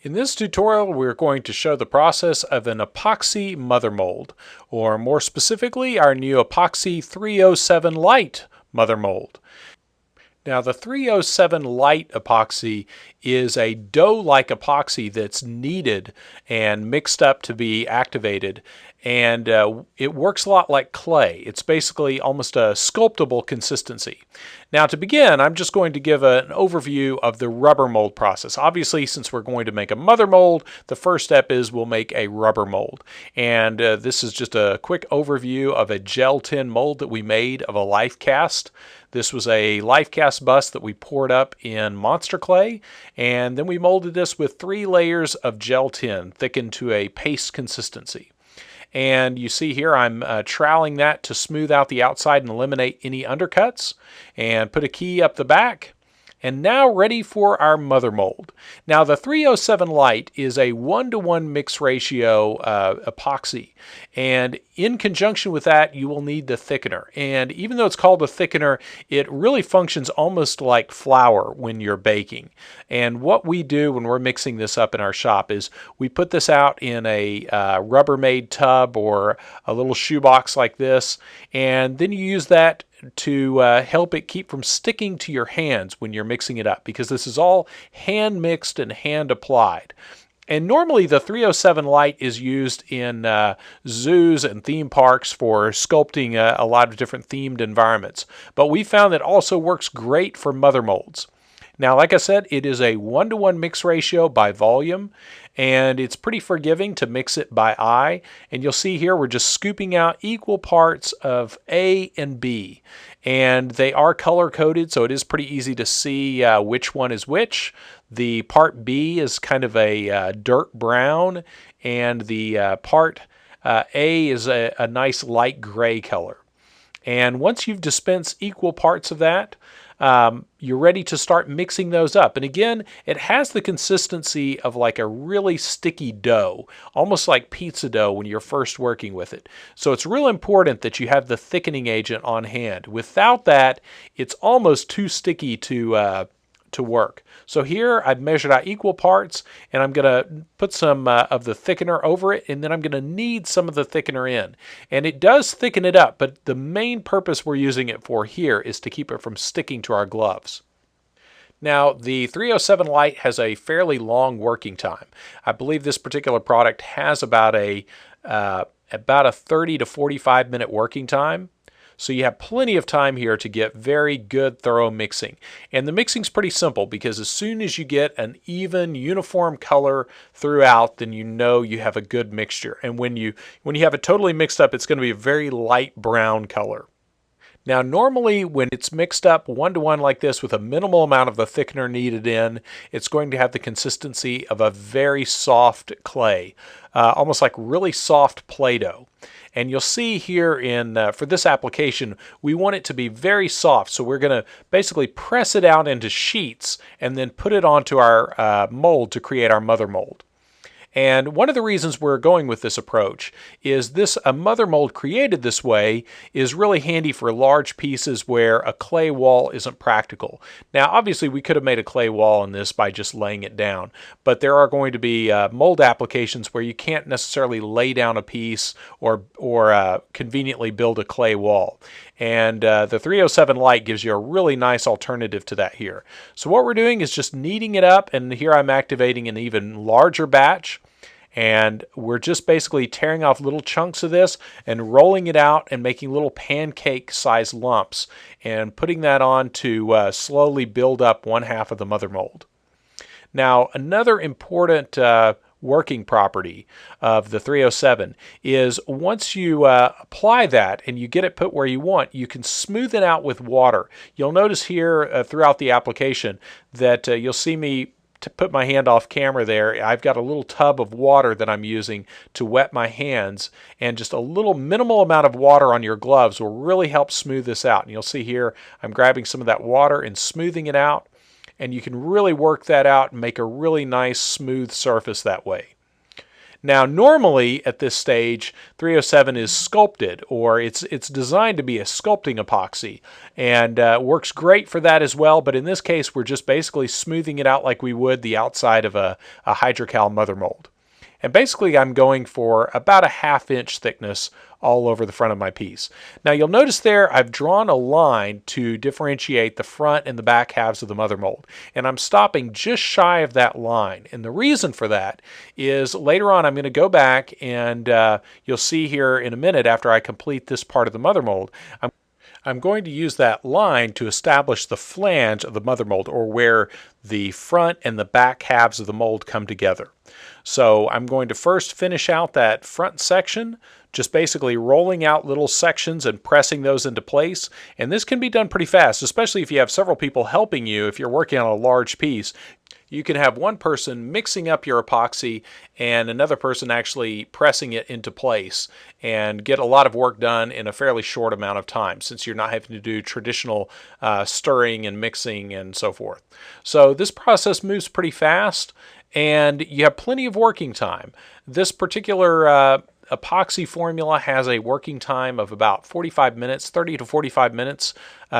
In this tutorial, we're going to show the process of an epoxy mother mold, or more specifically, our new Epoxy 307 Lite mother mold. Now, the 307 Lite epoxy is a dough-like epoxy that's kneaded and mixed up to be activated, and it works a lot like clay. It's basically almost a sculptable consistency. Now, to begin, I'm just going to give an overview of the rubber mold process. Obviously, since we're going to make a mother mold, the first step is we'll make a rubber mold. And this is just a quick overview of a gel tin mold that we made of a life cast. This was a life cast bust that we poured up in monster clay, and then we molded this with 3 layers of gel tin thickened to a paste consistency. And you see here I'm troweling that to smooth out the outside and eliminate any undercuts, and put a key up the back. And now ready for our mother mold. Now the 307 Lite is a 1-to-1 mix ratio epoxy, and in conjunction with that you will need the thickener. And even though it's called a thickener, it really functions almost like flour when you're baking. And what we do when we're mixing this up in our shop is we put this out in a Rubbermaid tub or a little shoebox like this, and then you use that to help it keep from sticking to your hands when you're mixing it up, because this is all hand mixed and hand applied. And normally the 307 Lite is used in zoos and theme parks for sculpting a lot of different themed environments, but we found that it also works great for mother molds. Now, like I said, it is a 1-to-1 mix ratio by volume, and it's pretty forgiving to mix it by eye. And you'll see here we're just scooping out equal parts of A and B. And they are color-coded, so it is pretty easy to see which one is which. The part B is kind of a dirt brown, and the part A is a nice light gray color. And once you've dispensed equal parts of that, you're ready to start mixing those up. And again, it has the consistency of like a really sticky dough, almost like pizza dough when you're first working with it. So it's real important that you have the thickening agent on hand. Without that, it's almost too sticky to work. So here I've measured out equal parts, and I'm going to put some of the thickener over it, and then I'm going to knead some of the thickener in. And it does thicken it up, but the main purpose we're using it for here is to keep it from sticking to our gloves. Now, the 307 Lite has a fairly long working time. I believe this particular product has about a 30 to 45 minute working time. So you have plenty of time here to get very good, thorough mixing. And the mixing's pretty simple, because as soon as you get an even, uniform color throughout, then you know you have a good mixture. And when you have it totally mixed up, it's going to be a very light brown color. Now, normally when it's mixed up 1-to-1 like this with a minimal amount of the thickener needed in, it's going to have the consistency of a very soft clay, almost like really soft Play-Doh. And you'll see here for this application, we want it to be very soft. So we're going to basically press it out into sheets and then put it onto our mold to create our mother mold. And one of the reasons we're going with this approach is a mother mold created this way is really handy for large pieces where a clay wall isn't practical. Now, obviously, we could have made a clay wall in this by just laying it down, but there are going to be mold applications where you can't necessarily lay down a piece or conveniently build a clay wall. And the 307 Lite gives you a really nice alternative to that here. So what we're doing is just kneading it up, and here I'm activating an even larger batch. And we're just basically tearing off little chunks of this and rolling it out and making little pancake-sized lumps and putting that on to slowly build up 1/2 of the mother mold. Now, another important working property of the 307 is once you apply that and you get it put where you want, you can smooth it out with water. You'll notice here throughout the application that you'll see me to put my hand off camera there. I've got a little tub of water that I'm using to wet my hands, and just a little minimal amount of water on your gloves will really help smooth this out. And you'll see here I'm grabbing some of that water and smoothing it out, and you can really work that out and make a really nice smooth surface that way. Now, normally at this stage, 307 is sculpted, or it's designed to be a sculpting epoxy, and works great for that as well. But in this case, we're just basically smoothing it out like we would the outside of a hydrocal mother mold. And basically, I'm going for about a 1/2 inch thickness all over the front of my piece. Now, you'll notice there I've drawn a line to differentiate the front and the back halves of the mother mold. And I'm stopping just shy of that line. And the reason for that is later on I'm going to go back and you'll see here in a minute after I complete this part of the mother mold, I'm going to use that line to establish the flange of the mother mold, or where the front and the back halves of the mold come together. So I'm going to first finish out that front section, just basically rolling out little sections and pressing those into place. And this can be done pretty fast, especially if you have several people helping you. If you're working on a large piece, you can have one person mixing up your epoxy and another person actually pressing it into place and get a lot of work done in a fairly short amount of time, since you're not having to do traditional stirring and mixing and so forth. So this process moves pretty fast and you have plenty of working time. This particular epoxy formula has a working time of about 45 minutes, 30 to 45 minutes,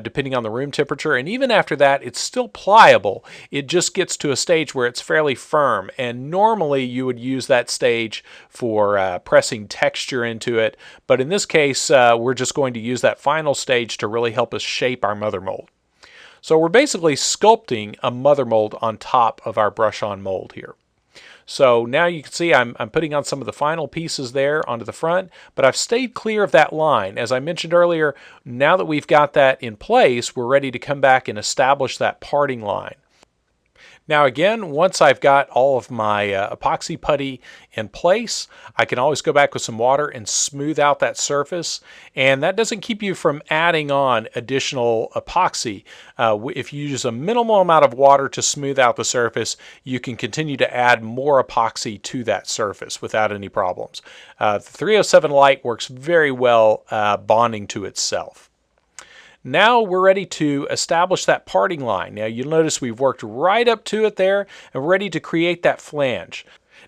depending on the room temperature. And even after that, it's still pliable. It just gets to a stage where it's fairly firm. And normally you would use that stage for pressing texture into it. But in this case, we're just going to use that final stage to really help us shape our mother mold. So we're basically sculpting a mother mold on top of our brush-on mold here. So now you can see I'm putting on some of the final pieces there onto the front, but I've stayed clear of that line. As I mentioned earlier, now that we've got that in place, we're ready to come back and establish that parting line. Now again, once I've got all of my epoxy putty in place, I can always go back with some water and smooth out that surface. And that doesn't keep you from adding on additional epoxy. If you use a minimal amount of water to smooth out the surface, you can continue to add more epoxy to that surface without any problems. The 307 Lite works very well bonding to itself. Now we're ready to establish that parting line. Now you'll notice we've worked right up to it there and we're ready to create that flange.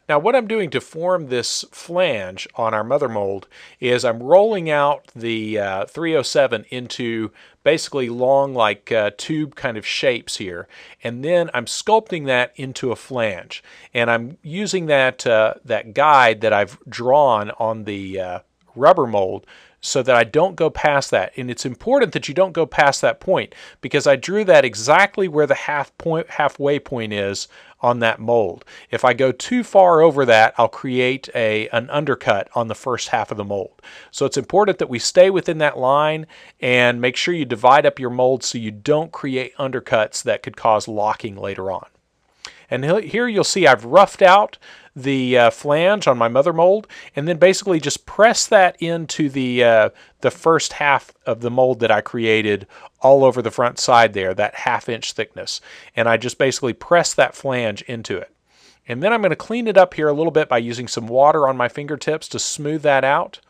Now what I'm doing to form this flange on our mother mold is I'm rolling out the 307 into basically long like tube kind of shapes here, and then I'm sculpting that into a flange. And I'm using that, that guide that I've drawn on the rubber mold so that I don't go past that. And it's important that you don't go past that point, because I drew that exactly where the halfway point is on that mold. If I go too far over that, I'll create an undercut on the first half of the mold. So it's important that we stay within that line and make sure you divide up your mold so you don't create undercuts that could cause locking later on. And here you'll see I've roughed out the flange on my mother mold, and then basically just press that into the first half of the mold that I created all over the front side there, that 1/2 inch thickness. And I just basically press that flange into it. And then I'm going to clean it up here a little bit by using some water on my fingertips to smooth that out.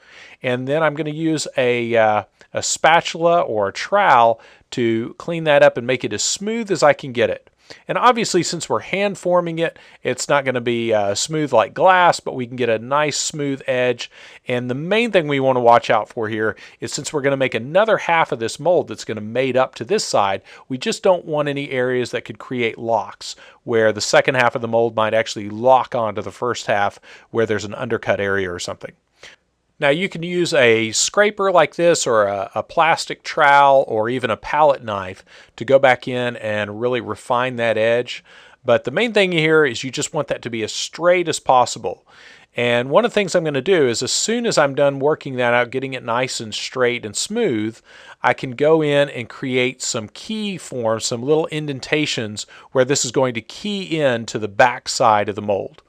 And then I'm going to use a spatula or a trowel to clean that up and make it as smooth as I can get it. And obviously, since we're hand forming it, it's not going to be smooth like glass, but we can get a nice smooth edge. And the main thing we want to watch out for here is, since we're going to make another half of this mold that's going to mate up to this side, we just don't want any areas that could create locks, where the second half of the mold might actually lock onto the first half where there's an undercut area or something. Now you can use a scraper like this, or a plastic trowel, or even a palette knife to go back in and really refine that edge. But the main thing here is you just want that to be as straight as possible. And one of the things I'm going to do is, as soon as I'm done working that out, getting it nice and straight and smooth, I can go in and create some key forms, some little indentations where this is going to key in to the back side of the mold.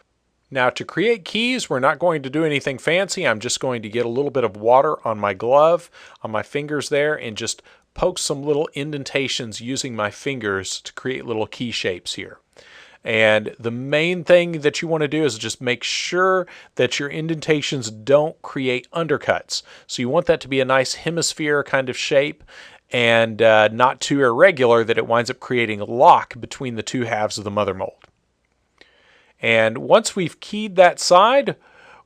Now to create keys, we're not going to do anything fancy. I'm just going to get a little bit of water on my glove, on my fingers there, and just poke some little indentations using my fingers to create little key shapes here. And the main thing that you want to do is just make sure that your indentations don't create undercuts. So you want that to be a nice hemisphere kind of shape, and not too irregular that it winds up creating a lock between the two halves of the mother mold. And once we've keyed that side,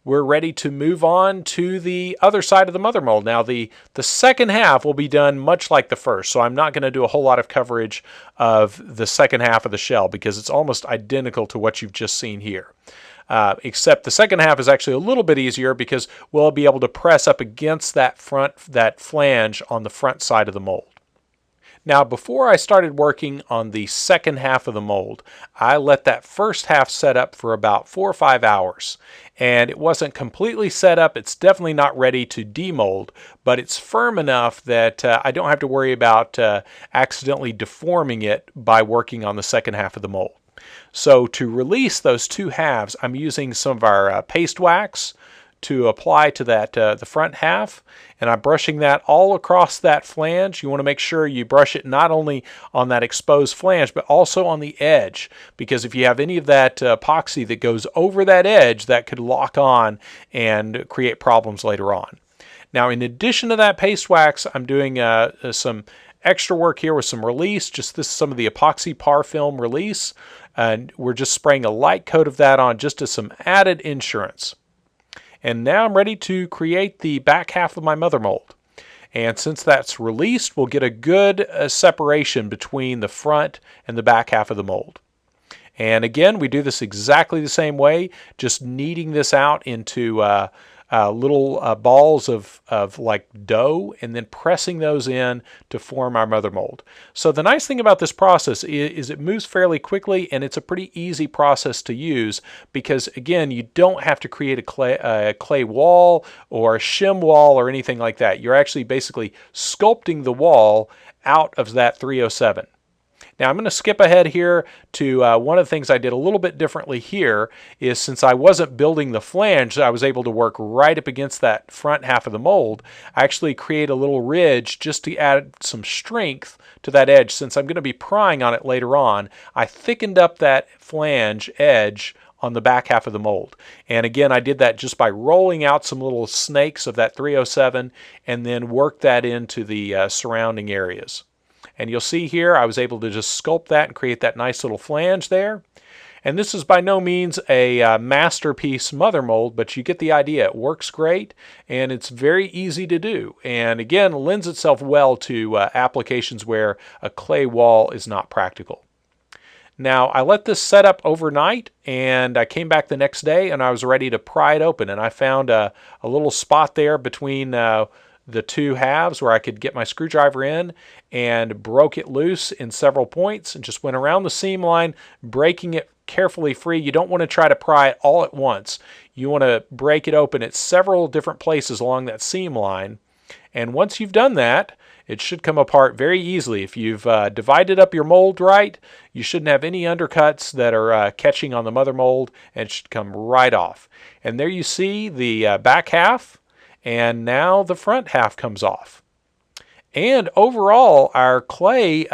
we're ready to move on to the other side of the mother mold. Now the second half will be done much like the first, so I'm not going to do a whole lot of coverage of the second half of the shell because it's almost identical to what you've just seen here. Except the second half is actually a little bit easier because we'll be able to press up against that flange on the front side of the mold. Now, before I started working on the second half of the mold, I let that first half set up for about 4 or 5 hours. And it wasn't completely set up. It's definitely not ready to demold, but it's firm enough that I don't have to worry about accidentally deforming it by working on the second half of the mold. So to release those two halves, I'm using some of our paste wax to apply to that the front half, and I'm brushing that all across that flange. You want to make sure you brush it not only on that exposed flange but also on the edge, because if you have any of that epoxy that goes over that edge, that could lock on and create problems later on. Now, in addition to that paste wax, I'm doing some extra work here with some release. This is some of the epoxy par film release, and we're just spraying a light coat of that on just as some added insurance. And now I'm ready to create the back half of my mother mold. And since that's released, we'll get a good separation between the front and the back half of the mold. And again, we do this exactly the same way, just kneading this out into little balls of like dough and then pressing those in to form our mother mold. So the nice thing about this process is it moves fairly quickly, and it's a pretty easy process to use because, again, you don't have to create a clay wall or a shim wall or anything like that. You're actually basically sculpting the wall out of that 307. Now I'm going to skip ahead here to one of the things I did a little bit differently here is, since I wasn't building the flange, I was able to work right up against that front half of the mold. I actually create a little ridge just to add some strength to that edge. Since I'm going to be prying on it later on, I thickened up that flange edge on the back half of the mold. And again, I did that just by rolling out some little snakes of that 307 and then work that into the surrounding areas. And you'll see here I was able to just sculpt that and create that nice little flange there. And this is by no means a masterpiece mother mold, but you get the idea. It works great, and it's very easy to do. And again, lends itself well to applications where a clay wall is not practical. Now, I let this set up overnight, and I came back the next day, and I was ready to pry it open. And I found a little spot there between the two halves where I could get my screwdriver in, and broke it loose in several points and just went around the seam line, breaking it carefully free. You don't want to try to pry it all at once. You want to break it open at several different places along that seam line. And once you've done that, it should come apart very easily. If you've divided up your mold right, you shouldn't have any undercuts that are catching on the mother mold, and it should come right off. And there you see the back half, and now the front half comes off. And overall, our clay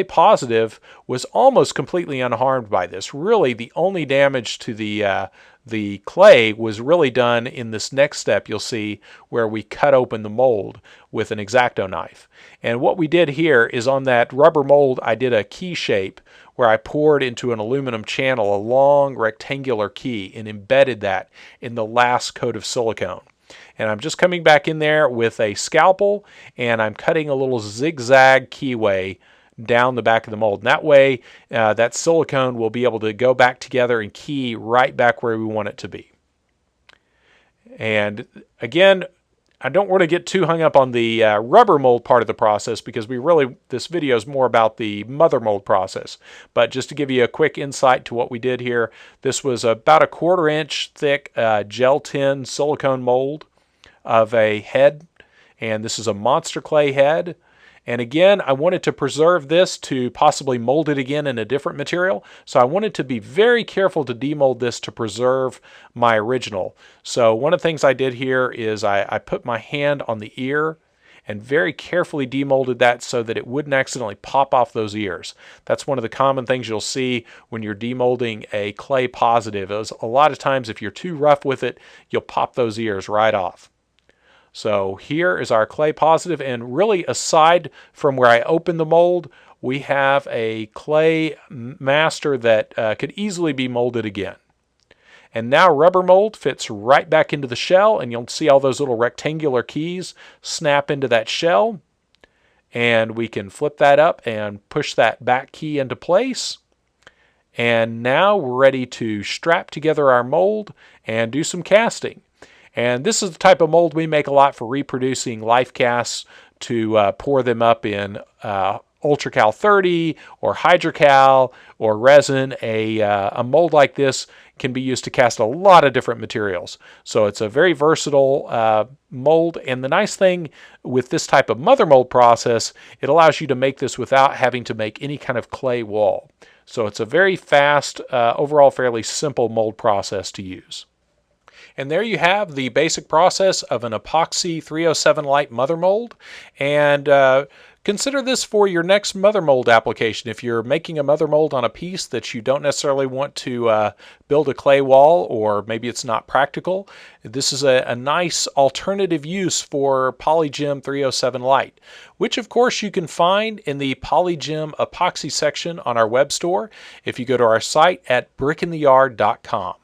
positive was almost completely unharmed by this. Really, the only damage to the clay was really done in this next step you'll see, where we cut open the mold with an X-Acto knife. And what we did here is, on that rubber mold, I did a key shape where I poured into an aluminum channel a long rectangular key and embedded that in the last coat of silicone. And I'm just coming back in there with a scalpel, and I'm cutting a little zigzag keyway down the back of the mold. And that way, that silicone will be able to go back together and key right back where we want it to be. And again, I don't want to get too hung up on the rubber mold part of the process, because this video is more about the mother mold process. But just to give you a quick insight to what we did here, this was about a 1/4 inch thick gel tin silicone mold of a head, and this is a monster clay head. And again, I wanted to preserve this to possibly mold it again in a different material, so I wanted to be very careful to demold this to preserve my original. So one of the things I did here is I put my hand on the ear and very carefully demolded that so that it wouldn't accidentally pop off those ears. That's one of the common things you'll see when you're demolding a clay positive. A lot of times, if you're too rough with it, you'll pop those ears right off. So here is our clay positive, and really, aside from where I opened the mold, we have a clay master that could easily be molded again. And now rubber mold fits right back into the shell, and you'll see all those little rectangular keys snap into that shell. And we can flip that up and push that back key into place. And now we're ready to strap together our mold and do some casting. And this is the type of mold we make a lot for reproducing life casts to pour them up in UltraCal 30 or HydroCal or resin. A mold like this can be used to cast a lot of different materials. So it's a very versatile mold. And the nice thing with this type of mother mold process, it allows you to make this without having to make any kind of clay wall. So it's a very fast, overall fairly simple mold process to use. And there you have the basic process of an Epoxy 307 Lite mother mold. And consider this for your next mother mold application. If you're making a mother mold on a piece that you don't necessarily want to build a clay wall, or maybe it's not practical, this is a nice alternative use for PolyGem 307 Lite, which of course you can find in the PolyGem epoxy section on our web store if you go to our site at brickintheyard.com.